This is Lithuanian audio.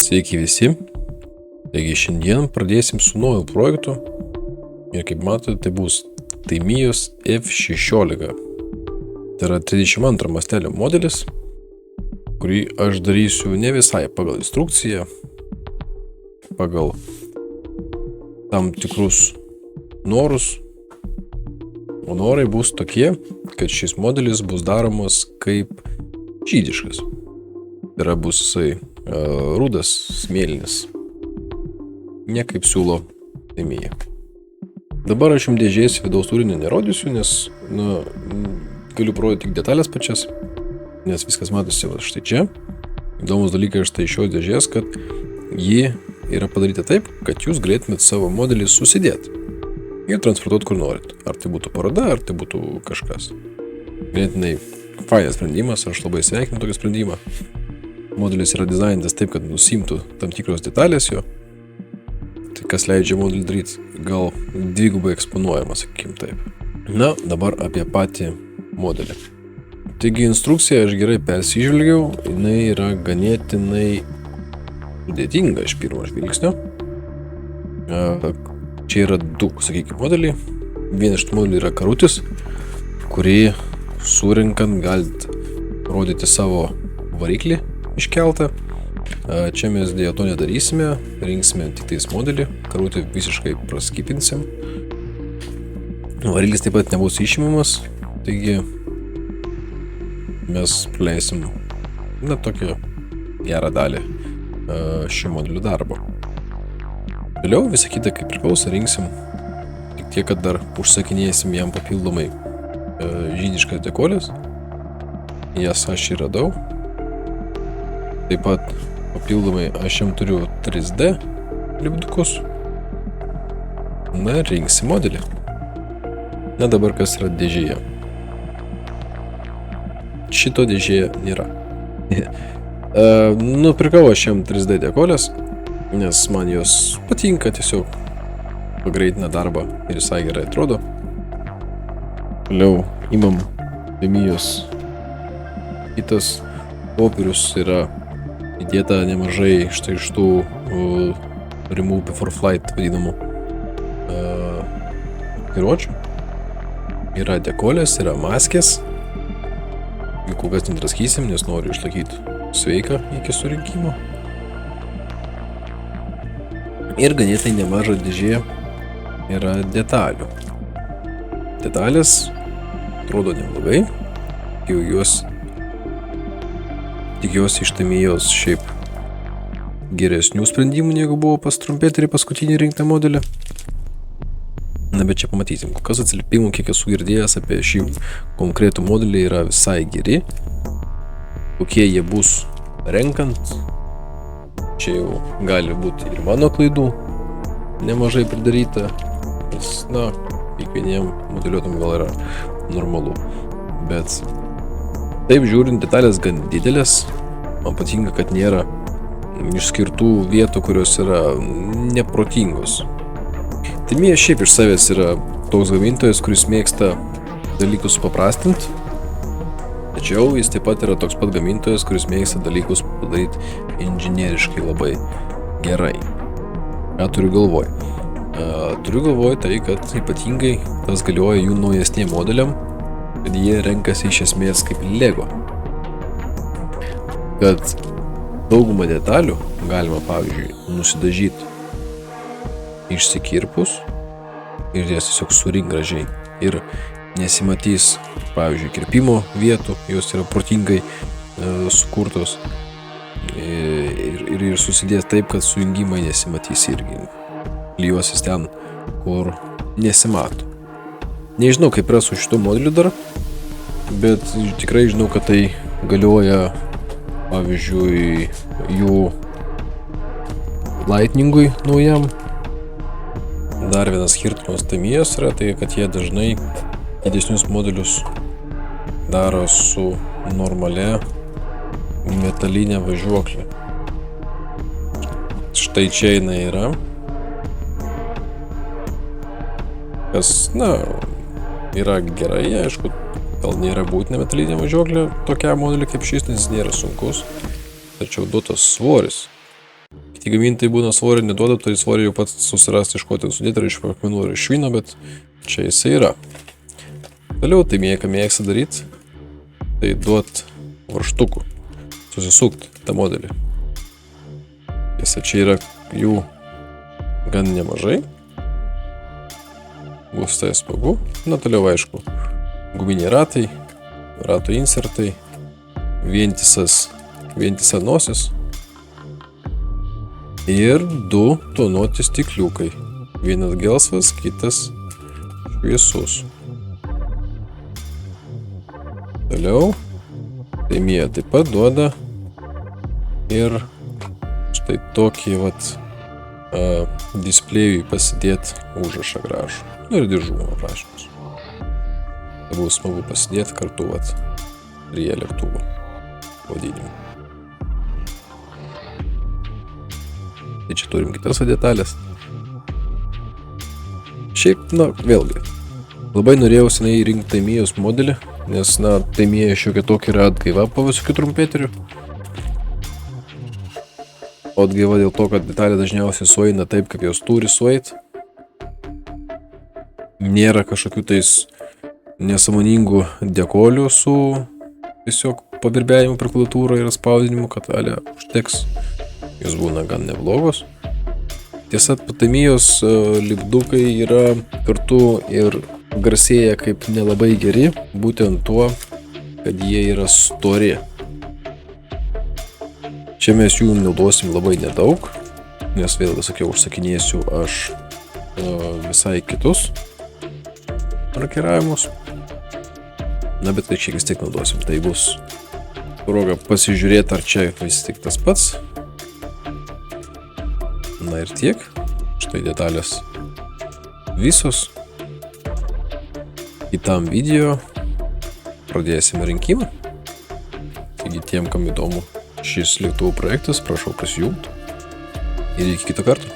Sveiki visi. Taigi šiandien pradėsim su nauju projektu. Ir kaip matote, tai bus Tamiya F16. Tai yra 32 mastelio modelis, kurį aš darysiu ne visai pagal instrukciją, pagal tam tikrus norus. O norai bus tokie, kad šis modelis bus daromas kaip žydiškas. Tai yra bus jisai rudas, smėlinis. Ne kaip siūlo Tamiya. Dabar aš jums dėžės vidaus turinį nerodysiu, nes galiu parodyti tik detalės pačias, nes viskas matosi va štai čia. Įdomus dalykas štai šios dėžės, kad ji yra padaryta taip, kad jūs galėtumėt savo modelį susidėti ir transportuoti kur norit. Ar tai būtų paroda, ar tai būtų kažkas. Ganėtinai fainas sprendimas, aš labai sveikinu tokį sprendimą. Modelis yra dizainintas taip, kad nusimtų tam tikros detalės jo. Tai kas leidžia modelį daryti gal dvigubai eksponuojama, sakykim taip. Na, dabar apie patį modelį. Taigi instrukciją aš gerai persižvelgiau, jinai yra ganėtinai sudėtinga iš pirmo žvilgsnio. Čia yra du, sakykime, modeliai. Vienas iš tų modelių yra karutis, kurį surinkant galit rodyti savo variklį iškeltą. Čia mes dėja to nedarysime, rinksime tik tais modelį, karutį visiškai praskipinsim. Variklis taip pat nebus išimamas, taigi mes praleisim tokią gerą dalį šio modelio darbo. Vėliau visą kitą kaip priklauso rinksim, tik tiek, kad dar užsakinėsim jam papildomai žydiškas dekolės. Jas aš ir radau. Taip pat papildomai aš jam turiu 3D lipdukus. Na, rinksim modelį. Na, dabar kas yra dėžėje. Šito dėžėje nėra. Nupirkau aš jam 3D dekolės, nes man jos patinka, tiesiog pagreitina darbą ir visai gerai atrodo. Toliau imam Tamiyos. Kitas popierius yra įdėta nemažai štai iš tų Remove Before Flight vadinamų kiruočių. Yra dekolės, yra maskės. Jų kol kas nedraskysim, nes noriu išlaikyti sveiką iki surinkimo. Ir ganėtinai nemaža dėžė yra detalių. Detalės atrodo neblogai. Tikiuosi iš Tamiyos šiaip geresnių sprendimų, negu buvo pas trumpėterį paskutinį rinktą modelį. Na, bet čia pamatysim. Kokios atsiliepimų, kiek esu girdėjęs apie šį konkretų modelį, yra visai geri. Kokie jie bus renkant. Čia jau gali būti ir mano klaidų nemažai pridaryta. Nes, kiekvieniem modeliuotam gal yra normalu. Bet taip žiūrint, detalės gan didelės. Man patinka, kad nėra išskirtų vietų, kurios yra neprotingos. Tamiya šiaip iš savęs yra toks gamintojas, kuris mėgsta dalykus supaprastinti. Tačiau jis taip pat yra toks pat gamintojas, kuris mėgsta dalykus padaryti inžinieriškai labai gerai. Ką turiu galvoj? Turiu galvoj tai, kad ypatingai tas galioja jų naujesniem modeliam, kad jie renkasi iš esmės kaip Lego. Kad daugumą detalių galima, pavyzdžiui, nusidažyti išsikirpus ir jas tiesiog surink gražiai. Ir nesimatys, pavyzdžiui, kirpimo vietų, jos yra protingai sukurtos ir susidės taip, kad sujungimai nesimatys irgi. Lyjuosis ten, kur nesimato. Nežinau, kaip yra su šito modeliu dar, bet tikrai žinau, kad tai galioja, pavyzdžiui, jų Lightningui naujam. Dar vienas skirtumas Tamiyos yra tai, kad jie dažnai didesnius modelius daro su normalia metalinė važiuoklė. Štai čia jinai yra. Kas, yra gerai, aišku, gal nėra būtina metalinė važiuoklė tokiam modeliui kaip šis, nes nėra sunkus. Tačiau duotas svoris Tie gamintai būna svorį neduoda, tai svorį jau pats susirasti iš ko ten sudėti, ar iš akmenų, ar iš švino, bet čia jisai yra. Toliau tai ką mėgsta daryti, tai duot varžtukų, susisukt tą modelį. Tiesa, čia yra jų gan nemažai. Bus tai smagu. Na, toliau aišku, guminiai ratai, ratų insertai, vientisa nosis ir 2 tonuoti stikliukai. Vienas gelsvas, kitas šviesus. Toliau, Tamiya taip pat duoda ir štai tokį displėjui pasidėti užrašą gražų. Ir diržumo aprašymus. Tai bus smagu pasidėti kartu prie lėktuvo vadinimu. Tai čia turim kitas detalės. Šiaip, vėlgi, labai norėjau senai rinkti Tamiyos modelį, nes, Tamiya šiokia tokia yra atgaiva po visokių trumpeterių. O atgaiva dėl to, kad detalė dažniausiai sueina taip, kaip jos turi sueiti. Nėra kažkokių tais nesąmoningų dekolių su tiesiog pabirbėjimu prie klaviatūrą ir spausdinimu, kad užteks. Jos būna gan neblogos. Tiesa, Tamiyos lipdukai yra kartu ir garsėja kaip nelabai geri, būtent tuo, kad jie yra stori. Čia mes jų naudosim labai nedaug, nes vėlgi sakiau, užsakinėsiu aš visai kitus rakiravimus. Na, bet tai čia vis tiek naudosim. Tai bus proga pasižiūrėti, ar čia vis tik tas pats. Na ir tiek. Štai detalės visos. Kitam video pradėsime rinkimą. Taigi tiem, kam įdomu šis lėktuvų projektas, prašau prisijungti. Ir iki kito karto.